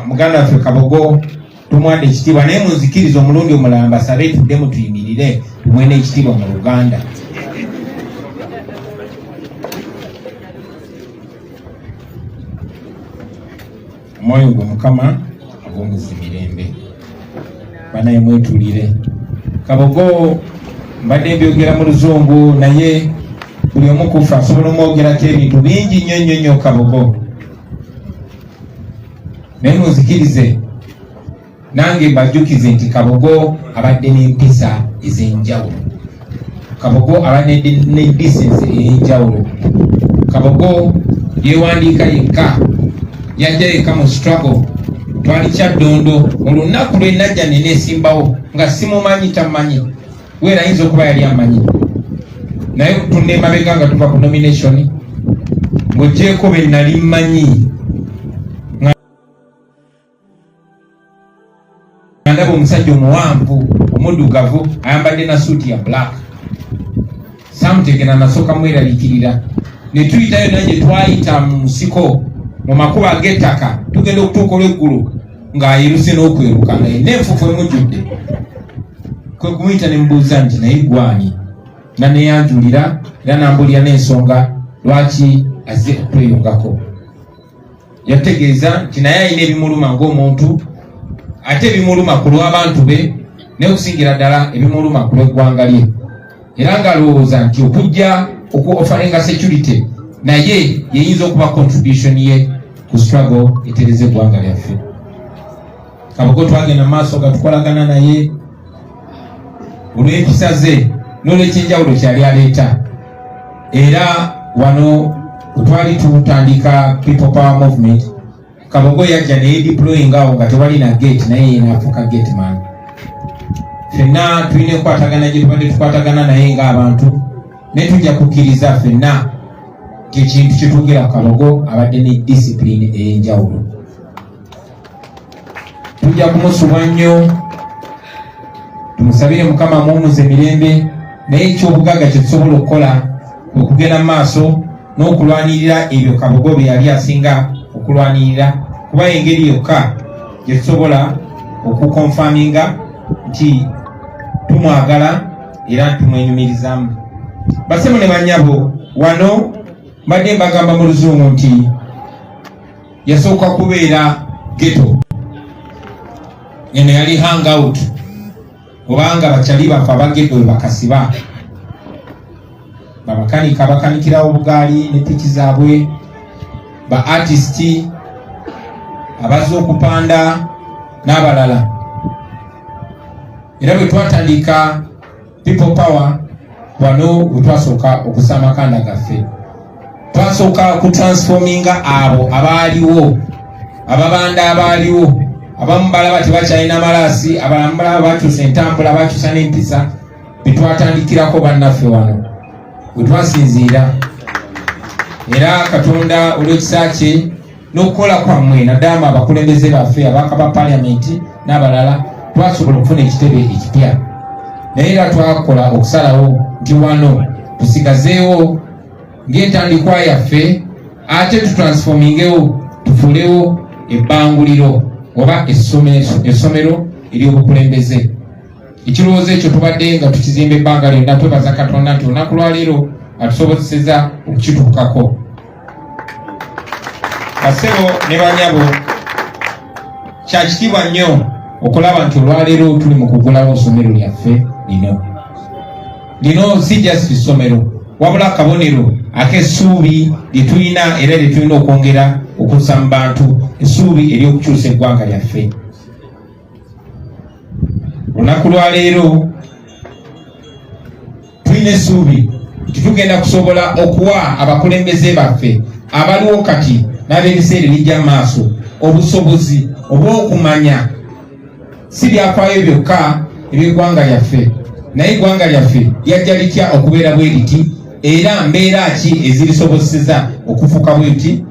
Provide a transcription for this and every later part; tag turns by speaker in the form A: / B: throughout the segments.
A: muganda waffe Kabogo tumwadde ekitiibwa naye munzikiriza omulundi omulala mbasabe tuddemu tuyimirire tumwene ekitiibwa mu Luganda. Omwoyo gwe Mukama ag'omuzimirembe banaye mwetulire. Kabogo mbadde mbyogera mu Luzungu naye buli omu kufa asobola omwogerako ebintu bingi nnyo Kabogo. Naye munzikirize nange mbajjukize nti Kabogo abadde n'empisa ez'enjawulo. Kabogo abadde ne decency ey'enjawulo. Kabogo yeewandiika yekka, yajja yekka mu struggle. Twali Kyaddondo olunaku lwe najja neneesimbawo nga simumanyi tamanyi, weera ayinza okuba yali amanyi, naye tunne emabega nga tuva ku nomination ng'oggyeko be nali mmanyi. Ndaba omusajja omuwanvu omuddugavu ayambadde na suuti ya black, samutegera nasooka mweraliikirira. Ne tuyitayo nange twayita mu nsiko mu makubo ag'ettaka tugenda okutuuka olw'eggulu ng'ayiruse n'okweruka nga yenna enfuufu emujjudde. Kwe kumuyita ne mubuuza nti naye gwani, nga neyanjulira era nambulira n'ensonga lwaki azze okweyungako. Yategeeza nti naye alina ebimuluma ng'omuntu, ate ebimuluma ku lw'abantu be n'okusingira ddala ebimuluma ku lw'eggwanga lye, era ng'alowooza nti okujja okuofaringa security naye yeyinza okuba contribution ye ku struggle etereza eggwanga lyaffe. Kabogo twagenda mu maaso nga tukolagana naye olw'empisa ze n'olw'ekyenjawulo kyali aleeta. Era wano twali tutandika People Power Movement, Kabogo yajja ne deploying awo nga tewali na gate naye yena afuka gate man. Ffenna tulina okukwatagana gye tubadde tukwatagana naye ng'abantu ne tujja kukkiriza ffenna ekintu kitugera Kabogo abadde ne discipline ey'enjawulo. Tujja kumusubwa nnyo, tumusabire Mukama mumuze emirembe, naye ekyobugagga kye tusobola okukola okugenda mu maaso n'okulwanirira ebyo Kabogo bye yali asinga okulwanirira, kuba engeri yokka gye tusobola okukonfaminga nti tumwagala era tumwenyumirizamu. Basemo ne bannyabo, wano mbadde mbagamba mu Luzungu nti yasooka kubeera ghetto, eno yali hangout, obanga bakyali bafa abaghetto we bakasiba, babakanika bakanikirawo obugaali ne piki zaabwe, ba artisti abazze okupanda n'abalala. Era bwe twatandika People Power wano bwe twasooka okussa amakanda gaffe, twasooka kutransforminga abo abaaliwo, ababanda abaaliwo. Abamu balaba tebakyalina malaasi, abalamu balaba bakyusa entambula, bakyusa n'empisa. Bwe twatandikirako bannaffe wano bwe twasinziira, era Katonda olw'ekisa kye n'okukola kwammwe naddala abakulembeze baffe abaka ba paalamenti n'abalala twasobola okufuna ekitebe ekipya. Naye era twakola okusalawo nti wano tusigazeewo ng'entandikwa yaffe, ate tutransformingewo tufulewo ebbanguliro oba essomero ery'obukulembeze. Ekirowoozo ekyo tubadde nga tukizimba ebbanga lyonna, twebaza Katonda nti olunaku lwaleero atusobozeseza okukituukako. Basebo ne bannyabo, kya kitiibwa nnyo okulaba nti olwaleero tuli mu kugulawo essomero lyaffe lino si just essomero wabula akabonero ak'essuubi lye tulina era lye tulina okwongera okussa mu bantu, essuubi ery'okukyusa eggwanga lyaffe. Olunaku lwaleero tulina essuubi titugenda kusobola okuwa abakulembeze baffe abaliwo kati n'ab'ebiseera ebijja mu maaso obusobozi obw'okumanya si byafaayo byokka eby'eggwanga lyaffe, naye eggwanga lyaffe lyajja litya okubeera bwe liti, era mbeera ki ezirisobozeseza okufuuka bwe liti,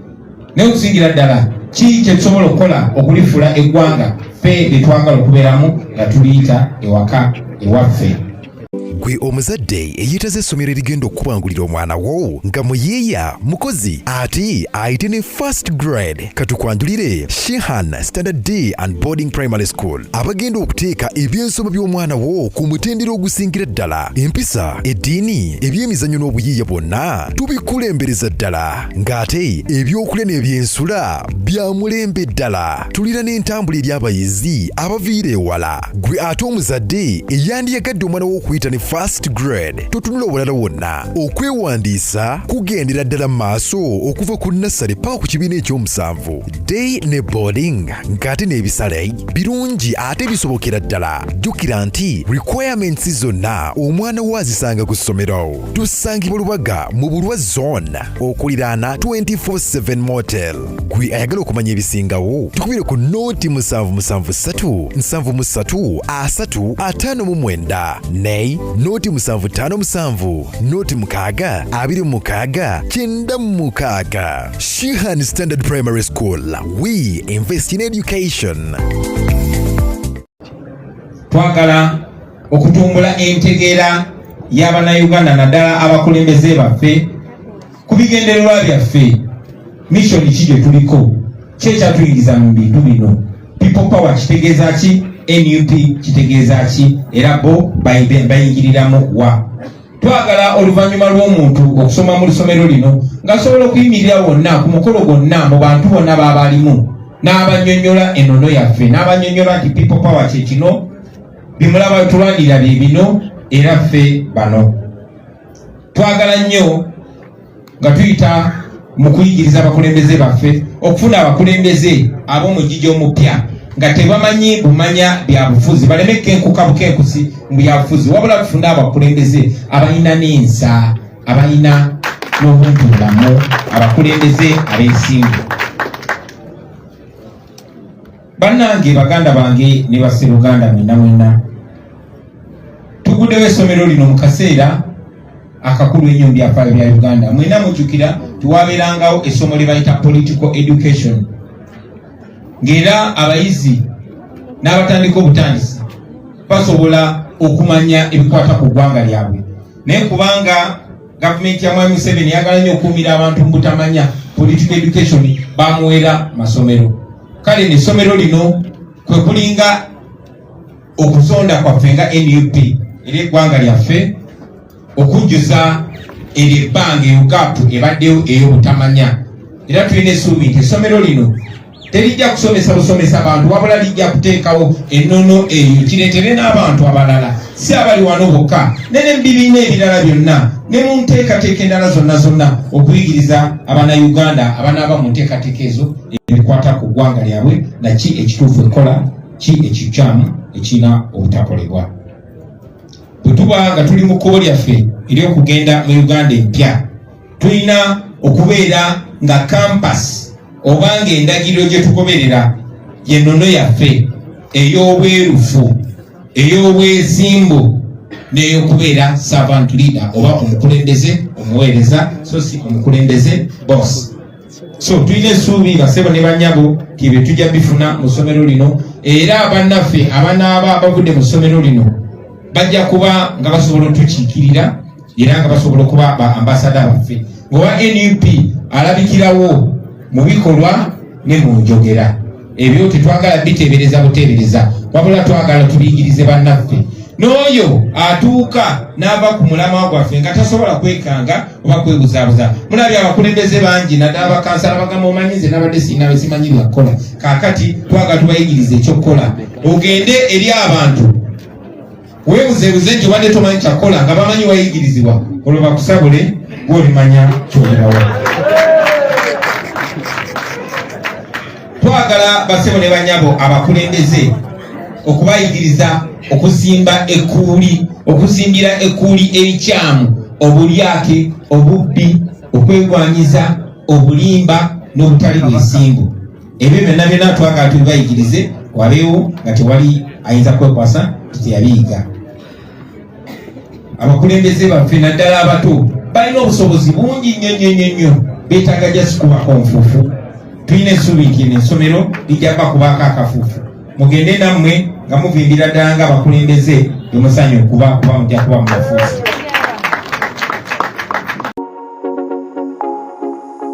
A: n'okusingira ddala ki kye tusobola okukola okulifuula eggwanga ffe lye twagala okubeeramu nga tuliyita ewaka ewaffe.
B: gwe omuzadde eyitaze essomero erigenda okubangulira omwana wo nga muyiiya mukozi ate ayite ne first grade katukwanjulire Shehan Standard Day and Boarding Primary School abagenda okuteeka ebyensoma by'omwana wo ku mutendera ogusingira ddala empisa eddiini ebyemizannyo n'obuyiiya bwonna tubikulembereza ddala ng'ate ebyokulya n'ebyensula bya mulembe ddala tulira n'entambula eri abayizi abaviira ewala gwe ate omuzadde eyandiyagadde omwana wo okuyita ne first grade totunula obulala wonna okwewandiisa kugendera ddala mu maaso okuva ku nassale paka ku kibiina ekyomusanvu day ne boarding ng'ate n'ebisale birungi ate bisobokera ddala jjukira nti requirements zonna omwana wo azisanga ku ssomero tusangibwa Lubaga mu Bulwa zone okuliraana 24/7 motel gwe ayagala okumanya ebisingawo tukubire ku noti 773 73 359 ne noti 757 noti 6 26 96 Shehan Standard Primary School. We invest in education.
A: Twagala okutumbula entegeera y'Abannayuganda naddala abakulembeze baffe ku bigendererwa byaffe mission ki gye tuliko kyekyatuyingiza mu bintu bino. People power kitegeeza ki? NUP kitegeeza ki? Era bo bayingiriramu wa. Twagala oluvannyuma lw'omuntu okusoma mu lusomero lino ng'asobola okuyimirira wonna ku mukolo gwonna mu bantu bonna baabalimu n'abannyonnyola ennono yaffe n'abannyonnyola nti people power kye kino bimulaba tulwanira bye bino era ffe bano. Twagala nnyo nga tuyita mu kuyigiriza abakulembeze baffe okufuna abakulembeze ab'omugigi omupya nga tebamanyi bumanya bya bufuzi baleme kenkuka bukenkusi mu bya bufuzi wabula tufuna abakulembeze abalina n'ensa abalina n'obuntulamu abakulembeze ab'ensimbu. Bannange baganda bange ne basseruganda mwenna tuguddewo essomero lino mu kaseera akakulu ennyo mu byafaayo bya Uganda. Mwenna mujjukira tiwabeerangawo essomo lye bayita political education ng'era abayizi n'abatandika obutandisi basobola okumanya ebikwata ku ggwanga lyabwe naye kubanga gavumenti ya Mwami Museveni yagala nnyo okuumira abantu mu butamanya political education bamuwera masomero. Kale n'essomero lino kwe kulinga okuzonda kwaffe nga NUP eri eggwanga lyaffe okujjuza ebbanga eyogapu ebaddeyo ey'obutamanya era tulina essuubi nti essomero lino terijja kusomesa busomesa abantu wabula lijja kuteekawo ennono eyo kireetere n'abantu abalala si abali wano bokka ne bibiina ebirala byonna ne mu nteekateeka endala zonna okuyigiriza Abannayuganda abanaaba mu nteekateeka ezo ebikwata ku ggwanga lyabwe naki ekituufu ekola ki ekikyamu ekirina obutakolebwa. Bwe tuba nga tuli mu kkubo lyaffe ery'okugenda mu Uganda empya tulina okubeera nga kampasi obanga endagiriro gye tugoberera y'ennono yaffe ey'obwerufu ey'obwesimbu n'ey'okubeera servant leader oba omukulembeze omuweereza so si omukulembeze boss. So tulina essuubi basebo ne bannyabo ti bye tujja bifuna mu ssomero lino era bannaffe abanaaba bavudde mu ssomero lino bajja kuba nga basobola otukiikirira era nga basobola okuba ba ambasada baffe ng'owa NUP alabikirawo mu bikolwa ne mu njogera. Ebyo tetwagala biteebereza buteebereza wabula twagala tubiyigirize bannaffe n'oyo atuuka n'ava ku mulamwa gwaffe nga tasobola kwekanga oba kwebuzaabuza. Mulabye abakulembeze bangi naddala bakansala bagamba omanyize n'abadde sirina bwe simanyi byakukola kaakati twagala tubayigirize ekyokukola ogende eri abantu weebuzeebuze nti obadde tomanyi kyakukola nga bamanyi wayigirizibwa olwo bakusabule gw'olimanya kyogerawo. Twagala basebo ne bannyabo abakulembeze okubayigiriza okuzimbira ekkuuli ebikyamu obulyake obubbi okwegwanyiza obulimba n'obutali bwesimbu. Ebyo byonna twagala tubibayigirize wabeewo nga tewali ayinza kwekwasa teyabiyiga. Abakulembeze baffe naddala abato balina obusobozi bungi nnyo beetaaga just kubako nfuufu. Tulina essuubi nti n'essomero lijja kubaako akafuufu mugende nammwe nga muvimbira ddala nga abakulembeze tumusanyo kuba mujja kuba mufuusi.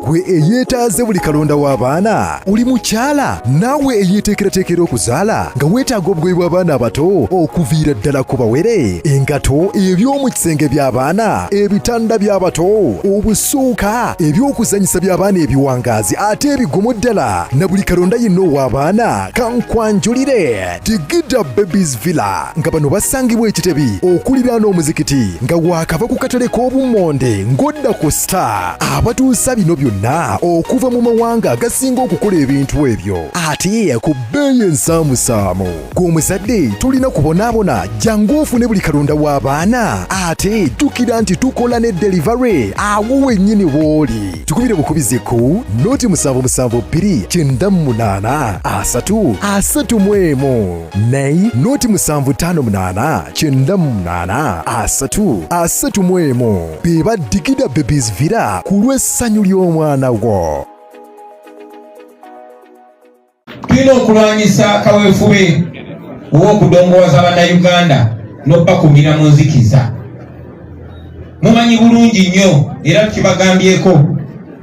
B: gwe eyeetaaze buli kalonda w'abaana oli mukyala naawe eyeeteekerateekera okuzaala nga weetaaga obugoye bw'abaana abato okuviira ddala ku bawere, engato, eby'omu kisenge by'abaana, ebitanda by'abato, obusuuka, eby'okuzanyisa by'abaana ebiwangaazi ate ebigumu ddala, na buli kalonda yenna ow'abaana kankwanjulire Digida Babies Villa nga bano basangibwa Ekitebi okulira n'omuzikiti nga waakava ku katale k'obummonde ng'odda ku Star. Abatuusa bino byonna okuva mu mawanga agasinga okukola ebintu ebyo ate ku bbeeyi ensaamusaamu. Gw'omuzadde tulina kubonaabona jangu ofune buli kalonda w'abaana ate jjukira nti tukola ne delivery awo wennyini w'oli. Tukubire bukubizi ku noti 7729 331 naye noti 7589 331 beba Digida Babies Villa ku lw'essanyu ly'omwana wo.
A: Tulina okulwanyisa kaweefube ow'okudongooza bannayuganda n'obbakumira mu nzikiza. Mumanyi bulungi nnyo era tukibagambyeko,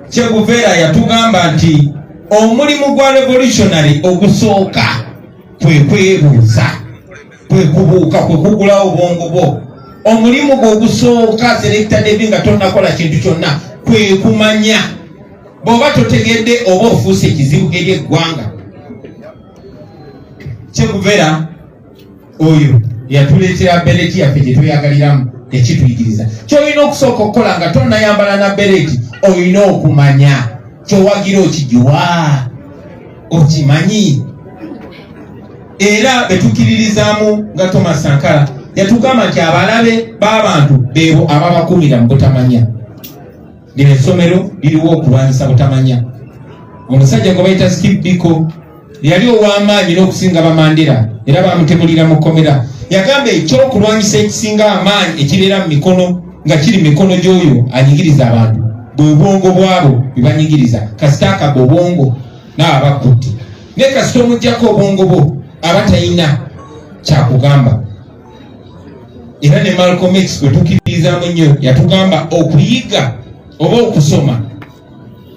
A: Che Guevara yatugamba nti omulimu gwa revolutionary ogusooka kwe kwebuuza, kwe kubuuka, kwe kugulawo obwongo bwo. Omulimu gwo ogusooka Selector Debbie nga tonnakola kintu kyonna kwe kumanya. Bw'oba totegedde oba ofuuse ekizibu eri eggwanga. Che Guevara oyo yatuleetera bereti yaffe gye tweyagaliramu ekituyigiriza. Ky'olina okusooka okukola nga tonnayambala na bereti, olina okumanya ky'owagira okigiwa, okimanyi. Era betukiririzaamu nga Thomas Sankara yatugamba nti abalabe b'abantu beebo ababakumira mu butamanya. Lino essomero liriwo okulwanyisa butamanya. Omusajja gwe bayita Steve Biko yali ow'amaanyi n'okusinga bamandera era bamutemulira mu kkomera. Yagamba ekyokulwanyisa ekisinga amaanyi ekibeera mu mikono nga kiri mikono gy'oyo anyigiriza abantu bwe bwongo bwabo bibanyigiriza. Kasita akaga obwongo n'abakutte ne kasita omuggyako obwongo bwo aba talina kyakugamba. Era ne Malcolm X bwe tukiririzaamu nnyo yatugamba okuyiga oba okusoma,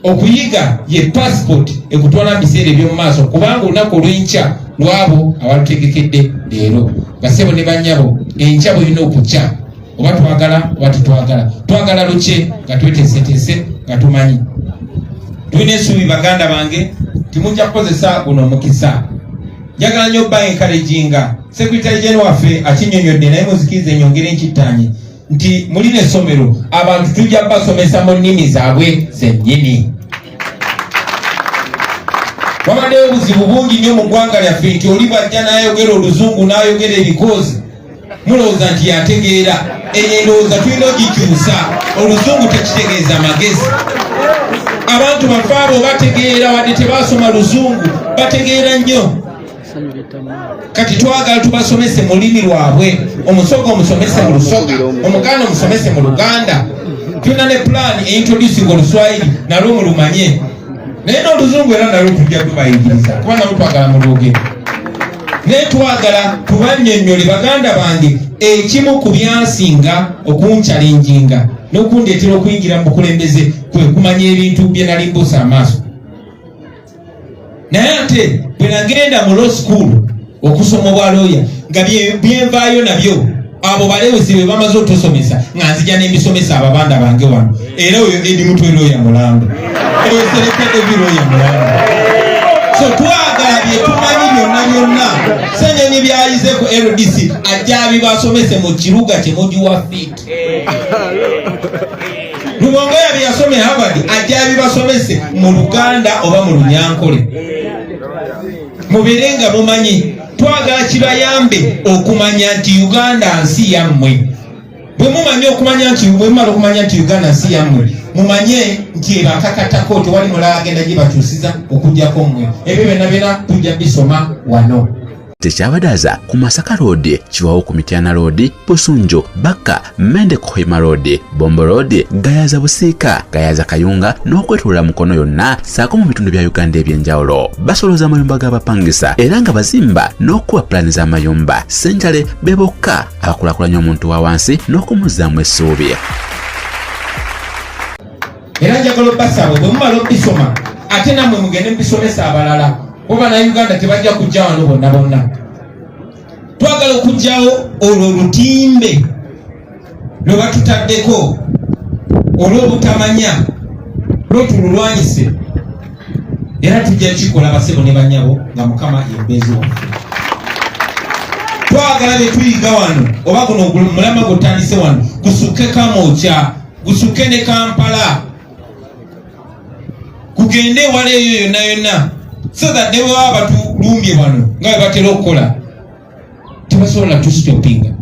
A: okuyiga ye passport ekutwala mu biseera eby'omu maaso, kubanga olunaku olw'enkya lwabo abalutegekedde leero. Basebo ne bannyabo enkya bwe lina okukya oba twagala oba tetwagala. Twagala lukye nga tweteeseteese nga tumanyi. Tulina essuubi baganda bange timujja kukozesa guno omukisa. Njagala nnyo bba encouraginga Secretary General waffe akinnyonnyodde naye muzikirize nyongere nkittaanye nti mulina essomero abantu tujja basomesa mu nnimi zaabwe zennyini. Wabaddewo obuzibu bungi nnyo mu ggwanga lyaffe nti oli bw'ajja n'ayogera oluzungu n'ayogera ebikozi mulowooza nti yategeera. Eyo endowooza tulina ogikyusa. Oluzungu tekitegeeza magezi. Abantu baffe abo bategeera wadde tebaasoma luzungu bategeera nnyo. Kati twagala tubasomese mu lulimi lwabwe. Omusoga omusomese mu Lusoga, Omuganda omusomese mu Luganda. Tulina ne plan introducing Oluswayiri nalwo mulumanye. Naye n'oluzungu era nalwo tujja tubayigiriza kuba nalwo twagala mulwogere. Naye twagala tubannyonnyole baganda bange ekimu ku byansinga okunchalenjinga n'okundeetera okuyingira mu bukulembeze kwe kumanya ebintu bye nali mbuusa amaaso. Naye ate bwe nagenda mu law school okusoma obwa lawyer nga byenvaayo nabyo abo balewezi be bamaze otusomesa nga nzija n'embisomesa ababanda bange wano. Era oyo Edi Mutwe lawyer Mulambo, oyo Selector Debbie lawyer Mulambo. So twagala bye tumanyi byonna byonna Ssenyonyi byayize ku LDC ajja abibasomese mu kiruga kye mugiwa fit. Lubongoya bye yasome Harvard ajja abibasomese mu Luganda oba mu Lunyankole. Mubeere nga mumanyi. Twagala kibayambe okumanya nti Uganda nsi yammwe. Bwe mumanyi okumanya nti mumala okumanya nti Uganda nsi yammwe, mumanye nti ebakakatako tewali mulala agenda gye bakyusiza okujjako mmwe. Ebyo byonna tujja bisoma wano.
C: tekyabadaza ku Masaka Road, Chiwawu ku Mityana Road, Busunju, Baka, Mende Kohima Road, Bombo Road, Gayaza Busiika, Gayaza Kayunga n'okwetulula Mukono yonna saako mu bitundu bya Uganda ebyenjawulo. Basoloza amayumba g'abapangisa era nga bazimba n'okuwa pulaani z'amayumba. Ssentale be bokka abakulaakulanya omuntu wa wansi n'okumuzzaamu essuubi.
A: Era njagala obbasaawe bwe mumala obbisoma ate nammwe mugende mubisomesa abalala kuba na Uganda tebajja kujja wano bonna bonna. Twagala okujjawo olwo olutimbe lwe batutaddeko olw'obutamanya lwotululwanyise era tujja kikola basebo ne banyabo nga Mukama yembeezi waffe. Twagala bye tuyiga wano oba guno mulama gutandise wano gusuke Kamwokya, gusuke ne Kampala, kugende wala eyo yonna yonna so that ne bwe baba batulumbye wano nga bwe batera okukola tebasobola tusitopinga.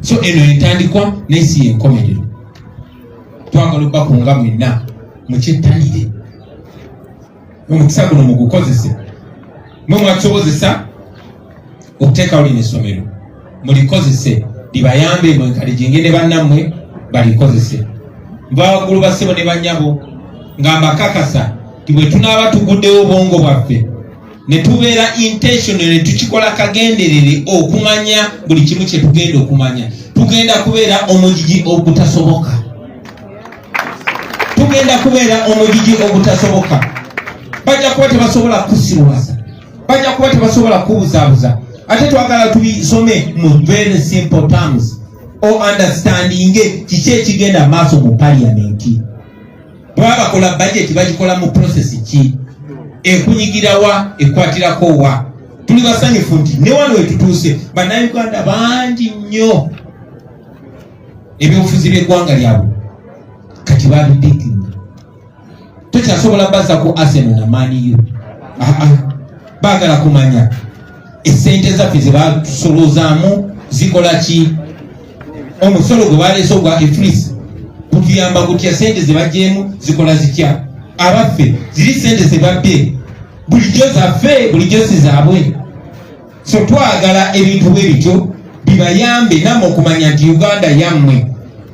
A: So eno entandikwa n'ensi y'enkomerero. Twagala obbakunga mwenna mukyettanire omukisa guno mugukozese mwe mwakisobozesa okuteekawo lino essomero mulikozese libayambe mwenkalijinge ne bannammwe balikozese. Bawaggulu bassebo ne bannyabo nga mbakakasa ti bwe tunaaba tuguddewo obwongo bwaffe ne tubeera intentional ne tukikola kagenderere okumanya buli kimu kye tugenda okumanya, tugenda kubeera omugigi ogutasoboka. Tugenda kubeera omugigi ogutasoboka. Bajja kuba tebasobola kusiruwaza, bajja kuba tebasobola kubuzaabuza. Ate twagala tubisome mu very simple terms o understanding kiki ekigenda maaso mu parliament. Bwaba bakola budget bagikola mu process ki, ekunyigirawa ekwatirako wa. Tuli basanyufu nti ne wano wetutuuse bannayuganda bangi nnyo ebyobufuzi by'eggwanga lyabwe kati babidikinga. Tokyasobola basa ku Arsenal na Man U. Baagala kumanya esente zaffe ze batusolozaamu zikola ki, omusolo gwe baleese ogwa efris gutuyamba gutya, sente ze bagyemu zikola zitya. Abaffe ziri sente ze babbye bulijjo zaffe, bulijjo si zaabwe. So twagala ebintu bwe bityo bibayambe nammwe okumanya nti Uganda yammwe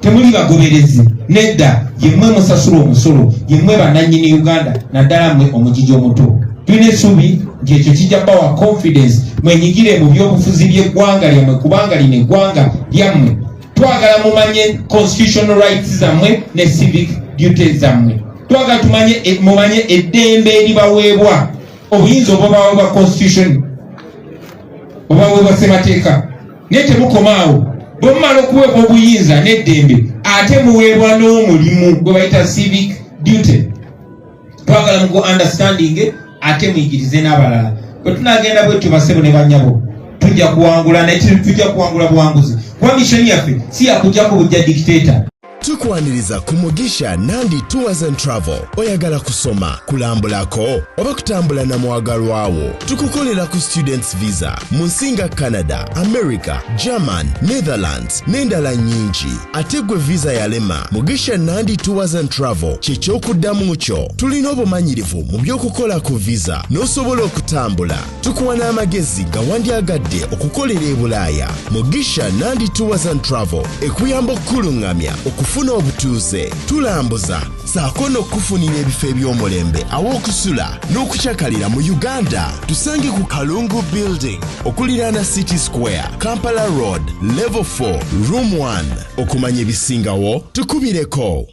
A: temuli bagoberezi nedda, yemmwe musasula omusolo, yemmwe bannannyini Uganda, naddala mmwe omugigi omuto. Tulina essuubi nti ekyo kijja bawa confidence mwenyigire mu byobufuzi by'eggwanga lyammwe kubanga lino eggwanga lyammwe. Twagala mumanye constitutional rights zammwe ne civic duties zammwe. Twagala mumanye eddembe eribaweebwa, obuyinza obubaweebwa constitution obaweebwa ssemateeka. Naye temukomaawo, bwe mumala okuweebwa obuyinza n'eddembe ate muweebwa n'omulimu gwe bayita civic duty. Twagala mugo understanding ate muyigirize n'abalala. Bwe tunagenda bwetyo basebo ne bannyabo tujja kuwangula, naye tujja kuwangula buwanguzi kuba mishoni yaffe si yakujjako bujja dictator.
D: Tukwaniriza ku Mugisha Nandi Tours and Travel. Oyagala kusoma, kulambulako oba kutambula na mwagalwawo, tukukolera ku students visa mu nsinga Canada, America, German, Netherlands n'endala nyingi. Ate gwe visa yalema, Mugisha Nandi Tours and Travel ky'ekyokuddamu kyo. Tulina obumanyirivu mu by'okukola ku visa n'osobola okutambula. Tukuwa n'amagezi gawandyagadde okukolera e Bulaaya. Mugisha Nandi Tours and Travel ekuyamba okkulungamya okufuna obutuuze, tulambuza saako n'okufunira ebifo eby'omulembe aw'okusula n'okukyakalira mu Uganda. Tusange ku Kalungu Building okuliraana City Square, Kampala Road, Level 4, Room 1. Okumanya ebisingawo tukubireko.